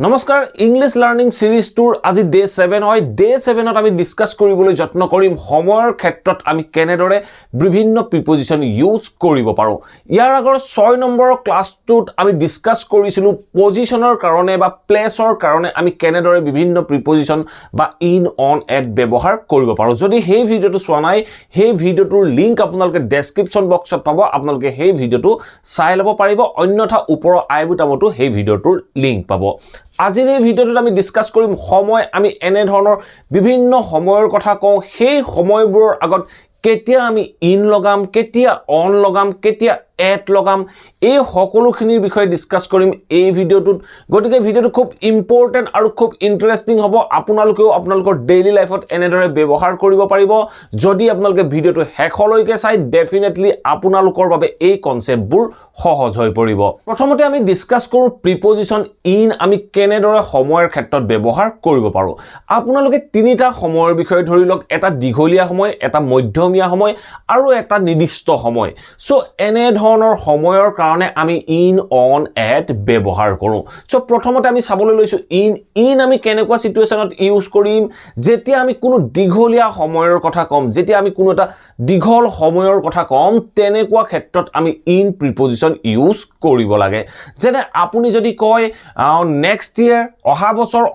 নমস্কাৰ English learning সিৰিজ tour আজি day 7 হয় ডে 7ত আমি ডিসকাস কৰিবলৈ যত্ন কৰিম সময়ৰ ক্ষেত্ৰত আমি কেনেদৰে বিভিন্ন প্ৰিপজিশন ইউজ কৰিব পাৰো ইয়াৰ আগৰ 6 নম্বৰৰ ক্লাছটোত আমি ডিসকাস কৰিছিলো পজিশনৰ কাৰণে বা প্লেছৰ কাৰণে আমি কেনেদৰে বিভিন্ন প্ৰিপজিশন বা ইন অন এট ব্যৱহাৰ কৰিব পাৰো যদি সেই ভিডিওটো চোৱা নাই সেই ভিডিওটোৰ লিংক আপোনালোকে ডেসক্ৰিপচন বক্সত পাব আপোনালোকে সেই ভিডিওটো চাই ল'ব পাৰিব অন্যথা ওপৰৰ আই বুটামতো সেই ভিডিওটোৰ লিংক পাব আজিৰ এই ভিডিওটোত আমি ডিসকাস কৰিম সময় আমি এনে ধৰণৰ বিভিন্ন সময়ৰ কথা কওঁ সেই সময়বোৰৰ আগত কেতিয়া আমি ইন লগাম কেতিয়া অন লগাম কেতিয়া এট লগাম এই সকলোখিনিৰ বিষয়ে ডিসকাস কৰিম এই ভিডিওটোত গতিকে ভিডিওটো খুব ইম্পৰ্টেন্ট আৰু খুব ইন্টাৰেষ্টিং হ'ব আপোনালোকেও আপোনালোকৰ ডেইলি লাইফত এনেদৰে ব্যৱহাৰ কৰিব পাৰিব যদি আপোনালোকে ভিডিওটো হেকলৈকে চাই ডেফিনেটলি আপোনালোকৰ বাবে এই কনসেপ্টবোৰ সহজ হৈ পৰিব প্ৰথমতে আমি ডিসকাস কৰো প্ৰিপজিশন ইন আমি কেনেদৰে সময়ৰ ক্ষেত্ৰত ব্যৱহাৰ কৰিব পাৰো আপোনালোকে তিনিটা সময়ৰ বিষয়ে ধৰি লওক এটা দীঘলীয়া সময় এটা মধ্যমীয়া সময় আৰু এটা নিৰ্দিষ্ট সময় সো এনে ধৰণৰ সময়ৰ কাৰণে আমি ইন অন এট ব্যৱহাৰ কৰো সো প্ৰথমতে আমি চাবলৈ লৈছো ইন আমি কেনেকুৱা সিচুৱেশনত ইউজ কৰিম যেতিয়া আমি কোনো দীঘলীয়া সময়ৰ কথা কম যেতিয়া আমি কোনো এটা দীঘল সময়ৰ কথা কম তেনেকুৱা ক্ষেত্ৰত আমি ইন প্ৰিপজিশন ইউজ কৰিব লাগে যেনে আপুনি যদি কয় নেক্সট ইয়াৰ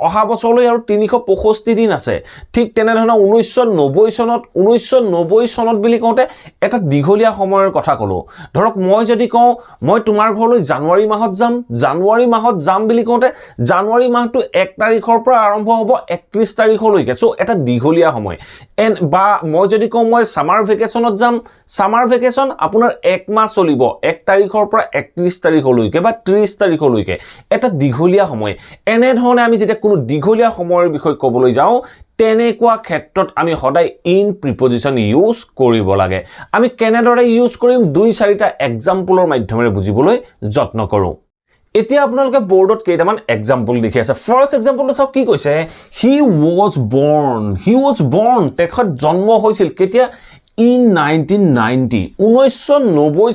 অহা বছৰলৈ আৰু 365 দিন আছে ঠিক তেনে ধৰণৰ 1990 চনত বুলি কওঁতে এটা দীঘলীয়া সময়ৰ কথা কলো ধৰক মই যদি কওঁ মই তোমাৰ ঘৰলৈ জানুৱাৰী মাহত যাম বুলি কওঁতে জানুৱাৰী মাহটো 1 তাৰিখৰ পৰা আৰম্ভ হ'ব 31 তাৰিখলৈকে সো এটা দীঘলীয়া সময় বা মই যদি কওঁ মই সামাৰ ভেকেশনত যাম সামাৰ ভেকেশন আপোনাৰ 1 মাহ চলিব 1 তাৰিখৰ পৰা 31 তাৰিখলৈকে বা 30 তাৰিখলৈকে এটা দীঘলীয়া সময় এনে ধৰণে আমি যেতিয়া কোনো দীঘলীয়া সময়ৰ বিষয় ক'বলৈ যাওঁ তেনেকুৱা ক্ষেত্ৰত আমি সদায় ইন প্ৰিপজিশন ইউজ কৰিব লাগে আমি কেনেদৰে ইউজ কৰিম 2-4টা এক্সাম্পলৰ মাধ্যমেৰে বুজিবলৈ যত্ন কৰো এতিয়া আপোনালোকে বোৰ্ডত কেইটামান এক্সাম্পল দেখি আছে ফাৰ্স্ট এক্সাম্পলটো চাওক কি কৈছে হি ওয়াজ বৰ্ন তেখেত জন্ম হৈছিল কেতিয়া in 1990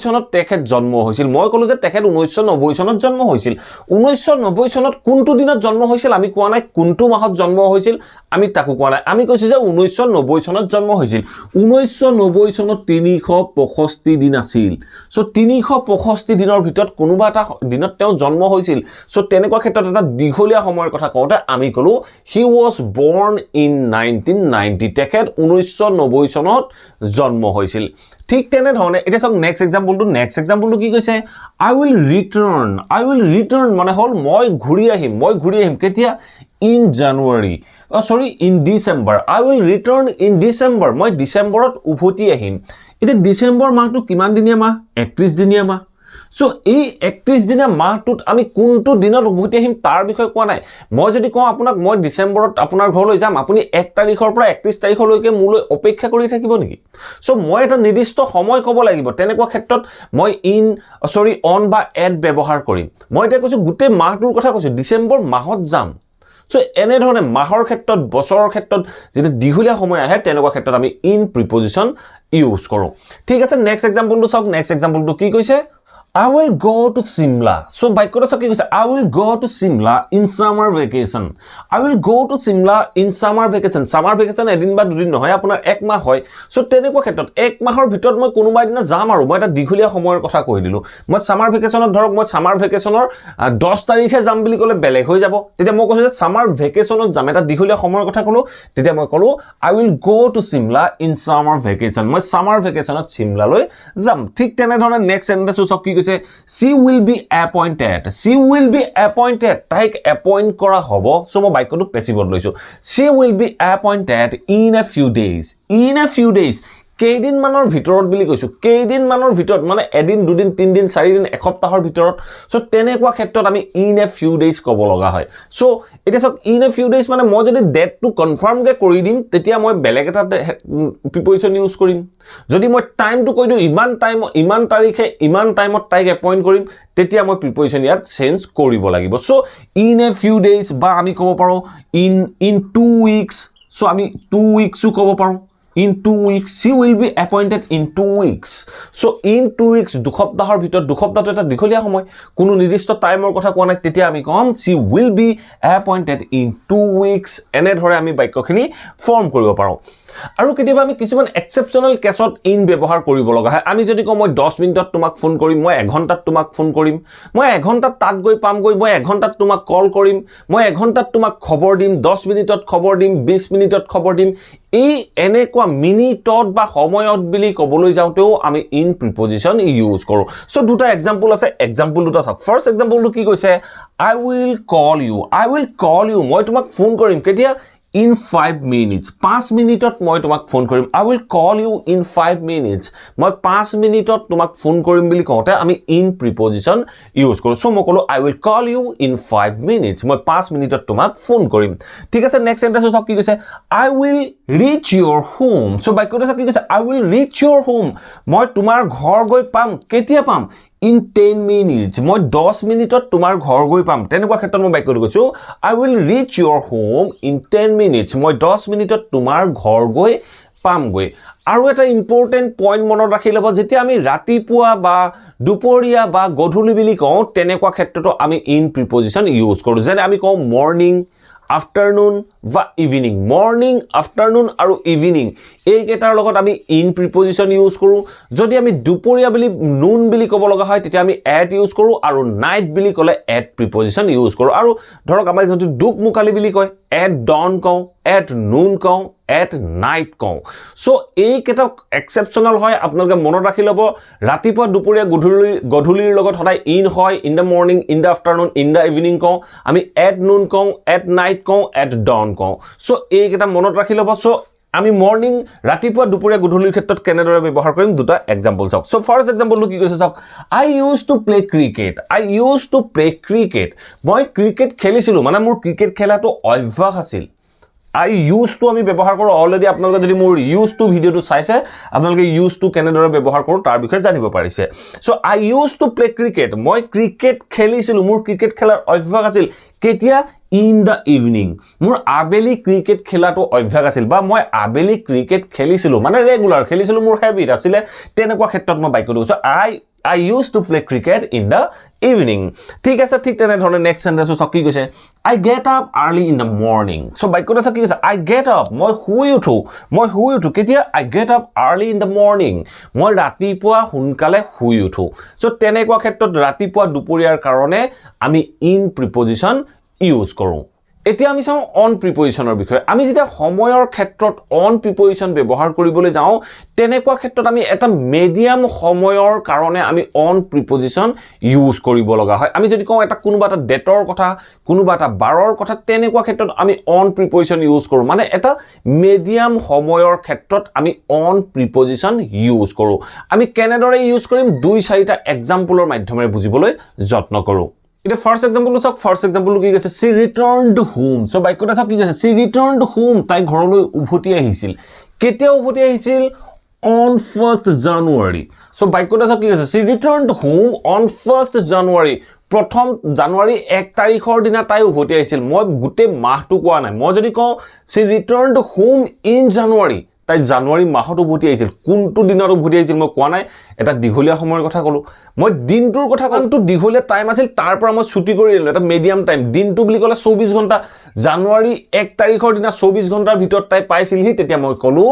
চনত তেখেত জন্ম হৈছিল মই কলো যে তেখেত 1990 চনত জন্ম হৈছিল 1990 চনত কোনটো দিনত জন্ম হৈছিল আমি কোৱা নাই কোনটো মাহত জন্ম হৈছিল আমি তাকো কোৱা নাই আমি কৈছো যে 1990 চনত জন্ম হৈছিল 1990 চনত 365 দিন আছিল সো 365 দিনৰ ভিতৰত কোনোবা এটা দিনত তেওঁ জন্ম হৈছিল সো তেনেকুৱা ক্ষেত্ৰত এটা দীঘলীয়া সময়ৰ কথা কওঁতে আমি কলো হি ওয়াজ বৰ্ন ইন 1990 তেখেত 1990 চনত জন্ম হৈছিল ঠিক তেনে ধৰণে এটা সব নেক্সট এক্সাম্পলটো কি কৈছে I will return মানে হল মই ঘূৰি আহিম কেতিয়া in January in December I will return in December মই ডিসেম্বৰত উভতি আহিম এটা ডিসেম্বৰ মাহটো কিমান দিনীয়া মাহ 31 দিনীয়া মাহ সো এই 31 দিনা মাহটোত আমি কোনটো দিনত উভতি আহিম তাৰ বিষয় কোৱা নাই মই যদি কওঁ আপোনাক মই ডিসেম্বৰত আপোনাৰ ঘৰলৈ যাম আপুনি 1 তাৰিখৰ পৰা 31 তাৰিখলৈকে মোলৈ অপেক্ষা কৰি থাকিব নেকি সো মই এটা নিৰ্দিষ্ট সময় ক'ব লাগিব তেনেকুৱা ক্ষেত্ৰত মই অন বা এট ব্যৱহাৰ কৰিম মই এটা কৈছো গোটেই মাহটোৰ কথা কৈছো ডিসেম্বৰ মাহত যাম সো এনে ধৰণে মাহৰ ক্ষেত্ৰত বছৰৰ ক্ষেত্ৰত যেটা দীঘলীয়া সময় আহে তেনেকুৱা ক্ষেত্ৰত আমি ইন প্ৰিপজিশন ইউজ কৰো ঠিক আছে নেক্সট এক্সাম্পলটো চাওক নেক্সট এক্সাম্পলটো কি কৈছে I will go to Simla. So by kota ki koise I will go to Simla in summer vacation. I will go to Simla in summer vacation. Summer vacation edin ba dudin nohoy apunar 1 mah hoy. So tenekwa khetrot 1 mahor bhitor moi konuba dina jam aru moi eta dikhulia samoyar kotha koi dilu. Moi summer vacationot dhorok moi summer vacationor 10 tarikhe jam bili kole beleg hoy jabo. Tetia moi koisu je summer vacationot jam eta dikhulia samoyar kotha kolu. Tetia moi kolu I will go to Simla in summer vacation. Moi summer vacationot Simla loi jam. Thik tene dhone next sentence so ki she will be appointed তাইক appoint কৰা হ'ব so মই বাক্যটো পেছিভত লৈছো she will be appointed in a few days কেইদিন মানৰ ভিতৰত বুলি কৈছো কেইদিন মানৰ ভিতৰত মানে এদিন দুদিন তিনদিন চাৰিদিন এসপ্তাহৰ ভিতৰত সো তেনেকুৱা ক্ষেত্ৰত আমি in a few days ক'ব লগা হয় সো এটা সক in a few days মানে মই যদি ডেটটো কনফাৰ্ম কে কৰি দিম তেতিয়া মই বেলেগ এটা প্ৰিপজিশন ইউজ কৰিম যদি মই টাইমটো কৈ দিও ইমান তাৰিখে ইমান টাইমত তাইক এপইন্ট কৰিম তেতিয়া মই প্ৰিপজিশন ইয়াত চেঞ্জ কৰিব লাগিব so in a few days বা আমি ক'ব পাৰো in 2 weeks সো আমি 2 weeks ক'ব পাৰো in 2 weeks she will be appointed in 2 weeks so in 2 weeks দুসপ্তাহৰ ভিতৰত দুসপ্তাহটো এটা দীঘলীয়া সময় কোনো নিৰ্দিষ্ট টাইমৰ কথা কোৱা নাই তেতিয়া আমি কম she will be appointed in 2 weeks এনে ধৰে আমি বাক্যখিনি ফৰ্ম কৰিব পাৰো আৰু কেতিয়াবা আমি কিছুমান এক্সেপচনেল কেছত ইন ব্যৱহাৰ কৰিব লগা হয় আমি যদি কম মই 10 মিনিটত তোমাক ফোন কৰিম মই 1 ঘণ্টাত তোমাক ফোন কৰিম মই 1 ঘণ্টাত তাত গৈ পাম গৈ মই 1 ঘণ্টাত তোমাক কল কৰিম মই 1 ঘণ্টাত তোমাক খবৰ দিম 10 মিনিটত খবৰ দিম 20 মিনিটত খবৰ দিম এই এনেকুৱা মিনিটত বা সময়ত বুলি কবলৈ যাওঁতেও আমি ইন প্ৰিপজিশন ইউজ কৰো সো দুটা এক্সাম্পল আছে এক্সাম্পল দুটা চাওক ফাৰ্স্ট এক্সাম্পলটো কি কৈছে I will call you মই তোমাক ফোন কৰিম কেতিয়া in 5 minutes 5 মিনিটত মই তোমাক ফোন কৰিম I will call you in 5 minutes মই 5 মিনিটত তোমাক ফোন কৰিম বুলি কওঁতে আমি in preposition ইউজ কৰো সো মই কলো I will call you in 5 minutes মই 5 মিনিটত তোমাক ফোন কৰিম ঠিক আছে নেক্সট সেন্টেন্স চাওক কি কৈছে I will reach your home so বাক্যটো চাওক কি কৈছে I will reach your home মই তোমাৰ ঘৰ গৈ পাম কেতিয়া পাম in 10 minutes মই 10 মিনিটত তোমাৰ ঘৰ গৈ পাম তেনেকুৱা ক্ষেত্ৰত মই বাক্যটো কৈছো I will reach your home in 10 minutes মই 10 মিনিটত তোমাৰ ঘৰ গৈ পাম গৈ আৰু এটা ইম্পৰ্টেন্ট পইণ্ট মনত ৰাখি লব যেতিয়া আমি ৰাতিপুৱা বা দুপৰীয়া বা গধূলি বুলি কওঁ তেনেকুৱা ক্ষেত্ৰতো আমি ইন প্ৰিপজিশন ইউজ কৰো যেনে আমি কওঁ মৰ্নিং afternoon বা evening morning afternoon আৰু evening এই কেটাৰ লগত আমি in preposition ইউজ কৰো যদি আমি দুপৰীয়া বুলি noon বুলি ক'ব লগা হয় তেতিয়া আমি at ইউজ কৰো আৰু night বুলি ক'লে at preposition ইউজ কৰো আৰু ধৰক আমাৰ যদি দুক মুকালি বুলি কয় at dawn কওঁ at noon কওঁ at night কওঁ সো এই কেটা এক্সেপচনাল হয় আপোনালোকে মনত ৰাখি লব ৰাতিপুৱা দুপৰীয়া গধূলিৰ লগত সদায় in হয় in the morning in the afternoon in the evening কওঁ আমি at noon কওঁ at night কওঁ at dawn কওঁ সো এই কেটা মনত ৰাখি লব সো আমি মৰ্নিং ৰাতিপুৱা দুপৰীয়া গধূলিৰ ক্ষেত্ৰত কেনেদৰে ব্যৱহাৰ কৰিম দুটা এক্সাম্পল চাওক সো ফাৰ্স্ট এক্সাম্পলটো কি কৈছে চাওক I used to play cricket মই ক্ৰিকেট খেলিছিলো মানে মোৰ ক্ৰিকেট খেলাটো অভ্যাস আছিল I used to আমি ব্যৱহাৰ কৰো অলৰেডি আপোনালোকে যদি মোৰ used to ভিডিওটো চাইছে আপোনালোকে used to কেনেদৰে ব্যৱহাৰ কৰো তাৰ বিষয়ে জানিব পাৰিছে so I used to play cricket মই ক্ৰিকেট খেলিছিলো মোৰ ক্ৰিকেট খেলাৰ অভ্যাস আছিল কেতিয়া in the evening মোৰ আবেলি ক্ৰিকেট খেলাটো অভ্যাস আছিল বা মই আবেলি ক্ৰিকেট খেলিছিলো মানে ৰেগুলাৰ খেলিছিলো মোৰ হেবিট আছিল তেনেকুৱা ক্ষেত্ৰত মই বাক্যটো কৈছো I used to play cricket in the evening ঠিক আছে ঠিক তেনে ধৰণে নেক্সট সেন্টেন্সটো চাওক কি কৈছে I get up early in the morning so বাক্যটো চাওক কি কৈছে I get up মই শুই উঠো কেতিয়া I get up early in the morning মই ৰাতিপুৱা সোনকালে শুই উঠো সো তেনেকুৱা ক্ষেত্ৰত ৰাতিপুৱা দুপৰীয়াৰ কাৰণে আমি in preposition ইউজ কৰো এতিয়া আমি চাও অন প্ৰিপজিশনৰ বিষয়ে আমি যেতিয়া সময়ৰ ক্ষেত্ৰত অন প্ৰিপজিশন ব্যৱহাৰ কৰিবলৈ যাও তেনেকুৱা ক্ষেত্ৰত আমি এটা মিডিয়াম সময়ৰ কাৰণে আমি অন প্ৰিপজিশন ইউজ কৰিব লগা হয় আমি যদি কওঁ এটা কোনোবা এটা ডেটৰ কথা কোনোবা এটা বাৰৰ কথা তেনেকুৱা ক্ষেত্ৰত আমি অন প্ৰিপজিশন ইউজ কৰো মানে এটা মিডিয়াম সময়ৰ ক্ষেত্ৰত আমি অন প্ৰিপজিশন ইউজ কৰো আমি কেনেদৰে ইউজ কৰিম দুই চাৰিটা এক্সাম্পলৰ মাধ্যমেৰে বুজিবলৈ যত্ন কৰো এটা ফার্স্ট এক্সাম্পল চাওক ফার্স্ট এক্সাম্পল কি কৈছে she returned home সো বাক্যটা চাওক কি কৈছে she returned home তাই ঘৰলৈ উভতি আহিছিল কেতিয়া উভতি আহিছিল on 1st January সো বাক্যটা চাওক কি কৈছে she returned home on 1st January প্ৰথম জানুৱাৰী 1 তাৰিখৰ দিনা তাই উভতি আহিছিল মই গুটে মাহটো কোৱা নাই মই যদি কওঁ she returned home in January তাই জানুৱাৰী মাহত উভতি আহিছিল কোনটো দিনত উভতি আহিছিল মই কোৱা নাই এটা দীঘলীয়া সময়ৰ কথা কলো মই দিনটোৰ কথা কোনটো দীঘলীয়া টাইম আছিল তাৰ পৰা মই ছুটি কৰি দিলো এটা মিডিয়াম টাইম দিনটো বুলি ক'লে 24 ঘণ্টা জানুৱাৰী 1 তাৰিখৰ দিনা 24 ঘণ্টাৰ ভিতৰত তাই পাইছিলহি তেতিয়া মই কলো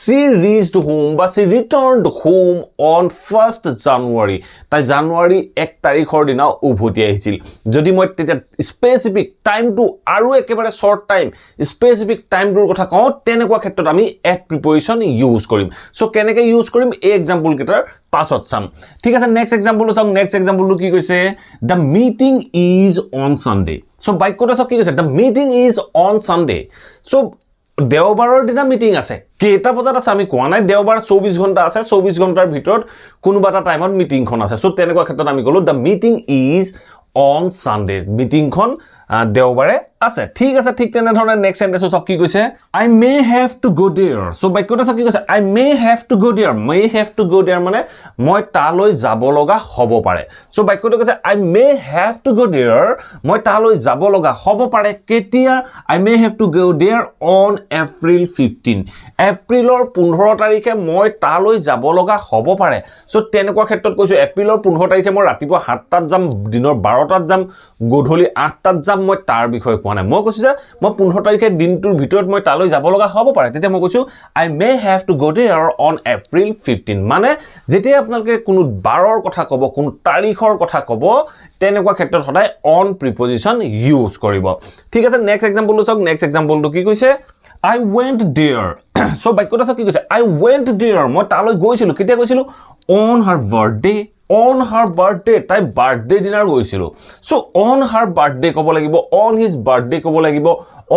she reached home বা she returned home on 1st January তাই জানুৱাৰী 1 তাৰিখৰ দিনা উভতি আহিছিল যদি মই তেতিয়া স্পেসিফিক টাইমটো আৰু একেবাৰে শৰ্ট টাইম স্পেসিফিক টাইমটোৰ কথা কওঁ তেনেকুৱা ক্ষেত্ৰত আমি at preposition ইউজ কৰিম সো কেনেকৈ ইউজ কৰিম এই এক্সাম্পল কেটাৰ পাছত চাম ঠিক আছে নেক্সট এক্সাম্পলটো চাম নেক্সট এক্সাম্পলটো কি কৈছে the meeting is on Sunday so বাক্যটো চাওক কি কৈছে the meeting is on Sunday so দেওবাৰৰ দিনা মিটিং আছে কেটা বজাত আছে আমি কোৱা নাই দেওবাৰ 24 ঘণ্টা আছে 24 ঘণ্টাৰ ভিতৰত কোনোবা এটা টাইমত মিটিংখন আছে সো তেনেকুৱা ক্ষেত্ৰত আমি কলো the meeting is on Sunday মিটিংখন দেওবাৰে আছে ঠিক আছে ঠিক তেনে ধৰণে নেক্সট সেন্টেন্স সব কি কৈছে I may have to go there so বাক্যটো সব কি কৈছে I may have to go there মানে মই তালৈ যাব লগা হ'ব পাৰে সো বাক্যটো কৈছে I may have to go there মই তালৈ যাব লগা হ'ব পাৰে কেতিয়া I may have to go there on April 15 এপ্ৰিলৰ 15 তাৰিখে মই তালৈ যাব লগা হ'ব পাৰে সো তেনেকুৱা ক্ষেত্ৰত কৈছো এপ্ৰিলৰ 15 তাৰিখে মই ৰাতিপুৱা 7টাত যাম দিনৰ 12টাত যাম গধূলি 8টাত যাম মই তাৰ বিষয়ে কোৱা নাই মই কৈছো যে মই 15 তাৰিখে দিনটোৰ ভিতৰত মই তালৈ যাব লগা হ'ব পাৰে তেতিয়া মই কৈছো I may have to go there on April 15 মানে যেতিয়া আপোনালোকে কোনো বাৰৰ কথা ক'ব কোন তাৰিখৰ কথা ক'ব তেনেকুৱা ক্ষেত্ৰত সদায় on preposition ইউজ কৰিব ঠিক আছে নেক্সট এক্সাম্পল চাওক নেক্সট এক্সাম্পলটো কি কৈছে I went there so বাক্যটো চাওক কি কৈছে I went there মই তালৈ গৈছিলো কেতিয়া গৈছিলো on her birthday তাই বাৰ্থডে ডিনাৰ গৈছিল সো on her birthday ক'ব লাগিব on his birthday ক'ব লাগিব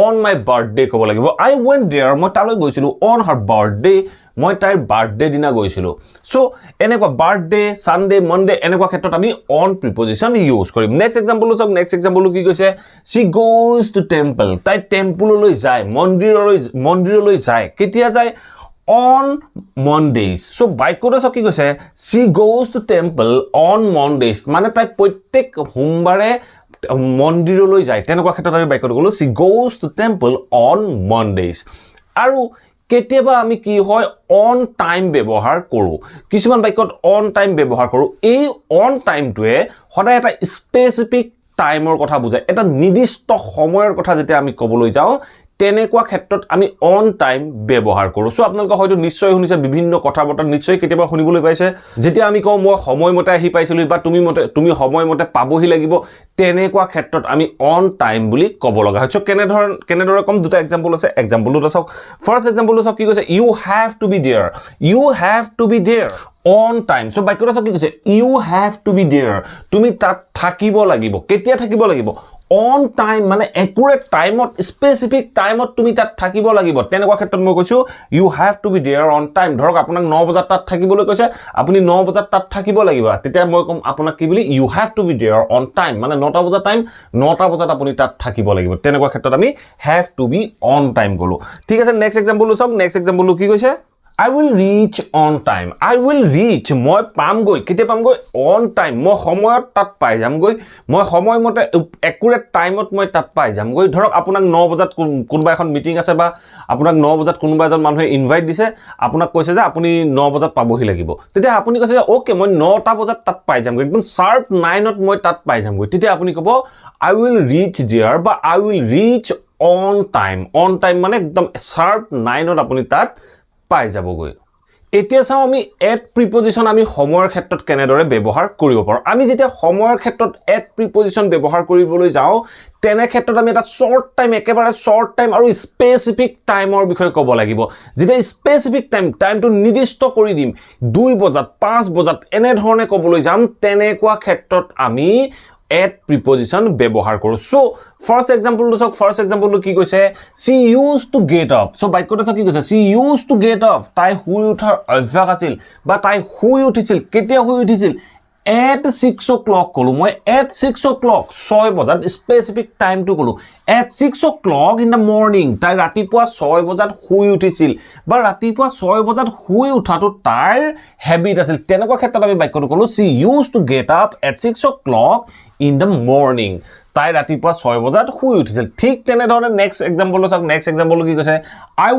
on my birthday ক'ব লাগিব I went there মই তালৈ গৈছিলো on her birthday মই তাইৰ বাৰ্থডে ডিনাৰ গৈছিলো সো এনেকুৱা বাৰ্থডে সানডে মনডে এনেকুৱা ক্ষেত্ৰত আমি on preposition ইউজ কৰিম নেক্সট এক্সাম্পল চাওক নেক্সট এক্সাম্পল কি কৈছে she goes to temple তাই টেম্পললৈ যায় মন্দিৰলৈ যায় কেতিয়া যায় on Mondays so বাক্যটো সব কি কৈছে she goes to temple on Mondays মানে তাই প্ৰত্যেক সোমবাৰে মন্দিৰলৈ যায় তেনেকুৱা ক্ষেত্ৰত আমি বাক্যটো ক'লো she goes to temple on Mondays আৰু কেতিয়াবা আমি কি হয় on time ব্যৱহাৰ কৰো কিছুমান বাক্যত on time ব্যৱহাৰ কৰো এই on timeটোৱে সদায় এটা স্পেসিফিক টাইমৰ কথা বুজায় এটা নিৰ্দিষ্ট সময়ৰ কথা যেতিয়া আমি ক'বলৈ যাওঁ তেনেকুৱা ক্ষেত্ৰত আমি on time ব্যৱহাৰ কৰো সো আপোনালোকে হয়তো নিশ্চয় শুনিছে বিভিন্ন কথা বতৰা নিশ্চয় কেতিয়াবা শুনিবলৈ পাইছে যেতিয়া আমি কওঁ মই সময়মতে আহি পাইছিলো বা তুমি সময়মতে পাবহি লাগিব তেনেকুৱা ক্ষেত্ৰত আমি on time বুলি ক'ব লগা হয় সো কেনেদৰে কম দুটা এক্সাম্পল আছে এক্সাম্পলটো চাওক ফাৰ্স্ট এক্সাম্পলটো চাওক কি কৈছে you have to be there on time so বাক্যটো চাওক কি কৈছে you have to be there তুমি তাত থাকিব লাগিব কেতিয়া থাকিব লাগিব on time মানে accurate time specific time তুমি তাত থাকিব লাগিব তেনেকুৱা ক্ষেত্ৰত মই কৈছো you have to be there on time ধৰক আপোনাক 9 বজাত তাত থাকিবলৈ কৈছে আপুনি 9 বজাত তাত থাকিব লাগিব তেতিয়া মই কম আপোনাক কি বুলি you have to be there on time মানে 9টা বজা টাইম 9টা বজাত আপুনি তাত থাকিব লাগিব তেনেকুৱা ক্ষেত্ৰত আমি have to be on time গলো ঠিক আছে নেক্সট এক্সাম্পল চাওক নেক্সট এক্সাম্পল কি কৈছে I will reach on time মই পামগৈ কেতিয়া পামগৈ on time মই সময়ত তাত পাই যামগৈ মই সময়মতে একুৰেট টাইমত মই তাত পাই যামগৈ ধৰক আপোনাক 9 বজাত কোনবা এখন মিটিং আছে বা আপোনাক 9 বজাত কোনবা এজন মানুহে ইনভাইট দিছে আপোনাক কৈছে যে আপুনি 9 বজাত পাবহি লাগিব তেতিয়া আপুনি কৈছে যে ওকে মই 9টা বজাত তাত পাই যামগৈ একদম শাৰ্প 9ত মই তাত পাই যামগৈ তেতিয়া আপুনি ক'ব I will reach there বা I will reach on time মানে একদম শাৰ্প 9ত আপুনি তাত পাই যাবগৈ এতিয়া চাও আমি at preposition আমি সময়ৰ ক্ষেত্ৰত কেনেদৰে ব্যৱহাৰ কৰিব পাৰো আমি যেতিয়া সময়ৰ ক্ষেত্ৰত at preposition ব্যৱহাৰ কৰিবলৈ যাও তেনে ক্ষেত্ৰত আমি এটা short time একেবাৰে short time আৰু specific timeৰ বিষয়ে ক'ব লাগিব যেতিয়া specific টাইমটো নিৰ্দিষ্ট কৰি দিম 2 বজাত 5 বজাত এনে ধৰণে ক'বলৈ যাম তেনেকুৱা ক্ষেত্ৰত আমি at preposition ব্যৱহাৰ কৰো সো ফাৰ্স্ট এক্সাম্পলটো চাওক ফাৰ্স্ট এক্সাম্পলটো কি কৈছে she used to get up so বাক্যটো চাওক কি কৈছে she used to get up তাই শুই উঠাৰ অভ্যাস আছিল বা তাই শুই উঠিছিল কেতিয়া শুই উঠিছিল at 6 o'clock কলো মই at 6 o'clock 6 বজাত স্পেসিফিক টাইমটো কলো at 6 o'clock in the morning তাই ৰাতিপুৱা 6 বজাত শুই উঠিছিল বা ৰাতিপুৱা 6 বজাত শুই উঠাটো তাইৰ হেবিট আছিল তেনেকুৱা ক্ষেত্ৰত আমি বাক্যটো কলো she used to get up at 6 o'clock in the morning তাই ৰাতিপুৱা 6 বজাত শুই উঠিছিল ঠিক তেনে ধৰণে নেক্সট এক্সাম্পলটো চাওক নেক্সট এক্সাম্পলটো কি কৈছে I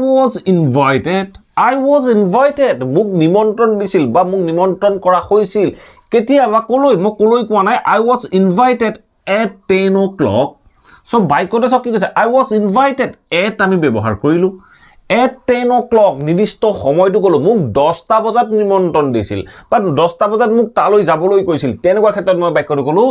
was invited মোক নিমন্ত্ৰণ দিছিল বা মোক নিমন্ত্ৰণ কৰা হৈছিল কেতিয়া বা কলৈ মই কলৈ কোৱা নাই I was invited at 10 o'clock so বাক্যটো চাওক কি কৈছে I was invited at আমি ব্যৱহাৰ কৰিলো at 10 o'clock নিৰ্দিষ্ট সময়টো কলো মোক 10টা বজাত নিমন্ত্ৰণ দিছিল বা 10টা বজাত মোক তালৈ যাবলৈ কৈছিল তেনেকুৱা ক্ষেত্ৰত মই বাক্যটো কলো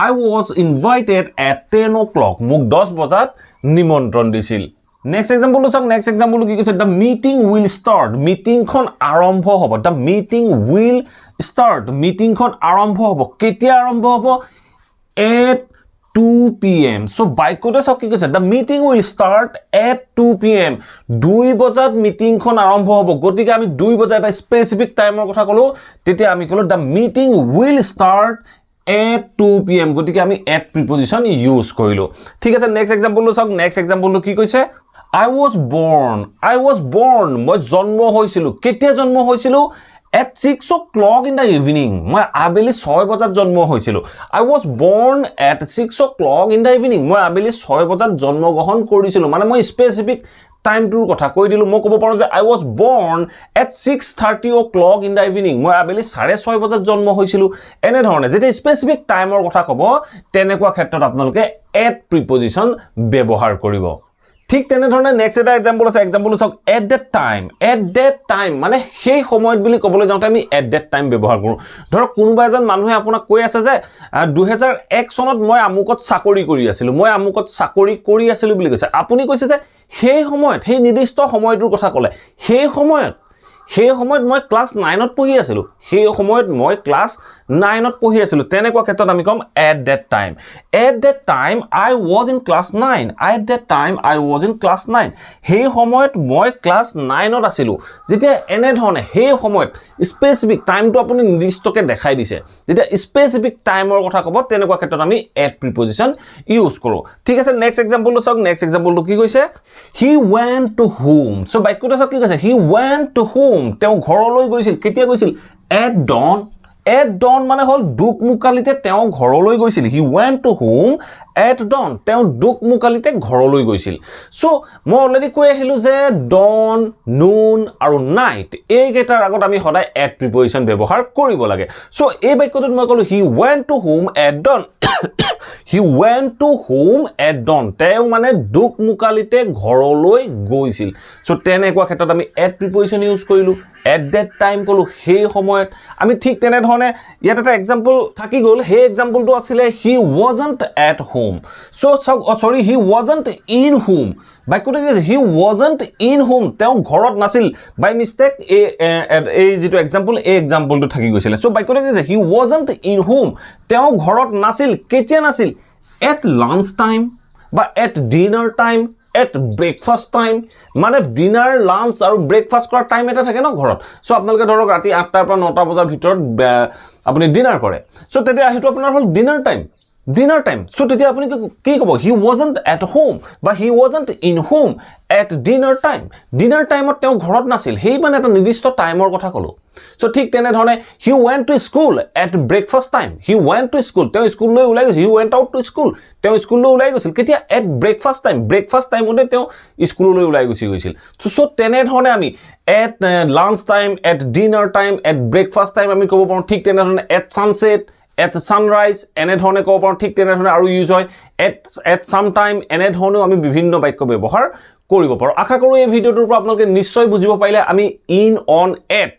I was invited at 10 o'clock মোক 10 বজাত নিমন্ত্ৰণ দিছিল নেক্সট এক্সাম্পলটো চাওক নেক্সট এক্সাম্পলটো কি কৈছে the meeting will start মিটিংখন আৰম্ভ হ'ব the meeting will start মিটিংখন আৰম্ভ হ'ব কেতিয়া আৰম্ভ হ'ব at 2 p.m. So বাক্যটো চাওক কি কৈছে the meeting will start at 2 p.m. 2 বজাত মিটিংখন আৰম্ভ হ'ব গতিকে আমি 2 বজাত এটা স্পেসিফিক টাইমৰ কথা কলো তেতিয়া আমি কলো the meeting will start at 2 p.m. গতিকে আমি at preposition ইউজ কৰিলো ঠিক আছে নেক্সট এক্সাম্পলটো চাওক নেক্সট এক্সাম্পলটো কি কৈছে I was born মই জন্ম হৈছিলো কেতিয়া জন্ম হৈছিলো at 6 o'clock in the evening মই আবেলি 6 বজাত জন্ম হৈছিলো I was born at 6 o'clock in the evening মই আবেলি 6 বজাত জন্মগ্ৰহণ কৰিছিলো মানে মই স্পেসিফিক টাইমটোৰ কথা কৈ দিলো মই ক'ব পাৰো যে I was born at 6:30 o'clock in the evening মই আবেলি 6:30 বজাত জন্ম হৈছিলো এনে ধৰণে যেতিয়া স্পেসিফিক টাইমৰ কথা ক'ব তেনেকুৱা ক্ষেত্ৰত আপোনালোকে at preposition ব্যৱহাৰ কৰিব ঠিক তেনে ধৰণে নেক্সট এটা एग्जांपल আছে एग्जांपल চাওক at that time মানে সেই সময়ত বুলি ক'বলৈ যাওঁতে আমি at that time ব্যৱহাৰ কৰো ধৰক কোনোবা এজন মানুহে আপোনাক কৈ আছে যে 2001 চনত মই আমুকত চাকৰি কৰি আছিলো বুলি কৈছে আপুনি কৈছে যে সেই সময়ত সেই নিৰ্দিষ্ট সময়টোৰ কথা ক'লে সেই সময়ত মই ক্লাস 9 ত পঢ়ি আছিলো সেই সময়ত মই ক্লাস 9 ত পঢ়ি আছিলো তেনেকুৱা ক্ষেত্ৰত আমি কম at that time I was in class 9 at that time I was in class 9 সেই সময়ত মই ক্লাস 9 ত আছিলো যেতিয়া এনে ধৰণে সেই সময়ত স্পেসিফিক টাইমটো আপুনি নিৰ্দিষ্টকে দেখাই দিছে যেতিয়া স্পেসিফিক টাইমৰ কথা ক'ব তেনেকুৱা ক্ষেত্ৰত আমি at preposition ইউজ কৰো ঠিক আছে নেক্সট एग्जांपलটো চাওক নেক্সট एग्जांपलটো কি কৈছে he went to home so বাক্যটো চাওক কি কৈছে he went to home তেওঁ ঘৰলৈ গৈছিল কেতিয়া গৈছিল at dawn মানে হল দুকমুকালিতে তেওঁ ঘৰলৈ গৈছিল he went to home at dawn তেওঁ দুকমুকালিতে ঘৰলৈ গৈছিল সো মই অলৰেডি কৈ আহিলো যে dawn noon আৰু night এই কেইটাৰ আগত আমি সদায় at preposition ব্যৱহাৰ কৰিব লাগে সো এই বাক্যটোত মই কলো he went to home at dawn he went to home at dawn তেওঁ মানে দুকমুকালিতে ঘৰলৈ গৈছিল সো তেনেকুৱা ক্ষেত্ৰত আমি at preposition ইউজ কৰিলো at that time কলো সেই সময়ত আমি ঠিক তেনে ধৰণে ইয়াত এটা एग्जांपल থাকি গল সেই एग्जांपलটো আছিল he wasn't at home so sorry he wasn't in home বাক্যটো কি he wasn't in home তেওঁ ঘৰত নাছিল বাই মিস্টেক এই যেটো एग्जांपल এই एग्जांपलটো থাকি গৈছিল সো বাক্যটো কি he wasn't in home তেওঁ ঘৰত নাছিল কেতিয়া নাছিল at lunch time বা at dinner time at breakfast time মানে ডিনাৰ লাঞ্চ আৰু ব্ৰেকফাস্ট কৰাৰ টাইম এটা থাকে ন ঘৰত সো আপোনালোকে ধৰক ৰাতি 8 টাৰ পৰা 9 টা বজাৰ ভিতৰত আপুনি ডিনাৰ কৰে সো তেতিয়া হেতু আপোনাৰ হল ডিনাৰ টাইম সো তেতিয়া আপুনি কি ক'ব he wasn't at home বা he wasn't in home at dinner টাইমত তেওঁ ঘৰত নাছিল হেই মানে এটা নিৰ্দিষ্ট টাইমৰ কথা কলো সো ঠিক তেনে ধৰণে he went to school at breakfast time তেওঁ স্কুললৈ ওলাই গৈছিল he went out to school তেওঁ স্কুললৈ ওলাই গৈছিল কেতিয়া at breakfast time মতে তেওঁ স্কুললৈ ওলাই গৈছিল সো তেনে ধৰণে আমি at lunch time at dinner time at breakfast time আমি ক'ব পাৰো ঠিক তেনে ধৰণে at sunset at sunrise এনে ধৰণে ক'ব পাৰো ঠিক তেনে ধৰণে আৰু ইউজ হয় at some time এনে ধৰণেও আমি বিভিন্ন বাক্য ব্যৱহাৰ কৰিব পাৰো আশা কৰো এই ভিডিওটোৰ পৰা আপোনালোকে নিশ্চয় বুজিব পাৰিলে আমি in on at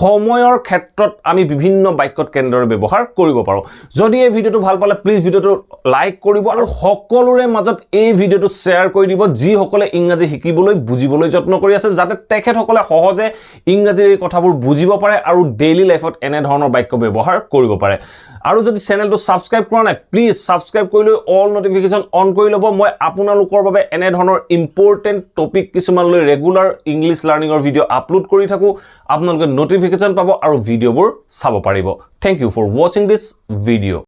সময়ৰ ক্ষেত্ৰত আমি বিভিন্ন বাক্যত কেনেদৰে ব্যৱহাৰ কৰিব পাৰো যদি এই ভিডিওটো ভাল পালে প্লিজ ভিডিওটো লাইক কৰিব আৰু সকলোৰে মাজত এই ভিডিওটো শেয়াৰ কৰি দিব যি সকলে ইংৰাজী শিকিবলৈ বুজিবলৈ যত্ন কৰি আছে যাতে তেখেত সকলে সহজে ইংৰাজীৰ এই কথাবোৰ বুজিব পাৰে আৰু ডেইলি লাইফত এনে ধৰণৰ বাক্য ব্যৱহাৰ কৰিব পাৰে আৰু যদি চেনেলটো সাবস্ক্ৰাইব কৰা নাই প্লিজ সাবস্ক্ৰাইব কৰি লৈ অল নোটিফিকেশন অন কৰি লব মই আপোনালোকৰ বাবে এনে ধৰণৰ ইম্পৰ্টেন্ট টপিক কিছুমান লৈ ৰেগুলাৰ ইংলিশ লাৰ্নিংৰ ভিডিও আপলোড কৰি থাকো আপোনালোকে নোটিফিকেশন পাব আৰু ভিডিওবোৰ চাব পাৰিব thank you for watching this video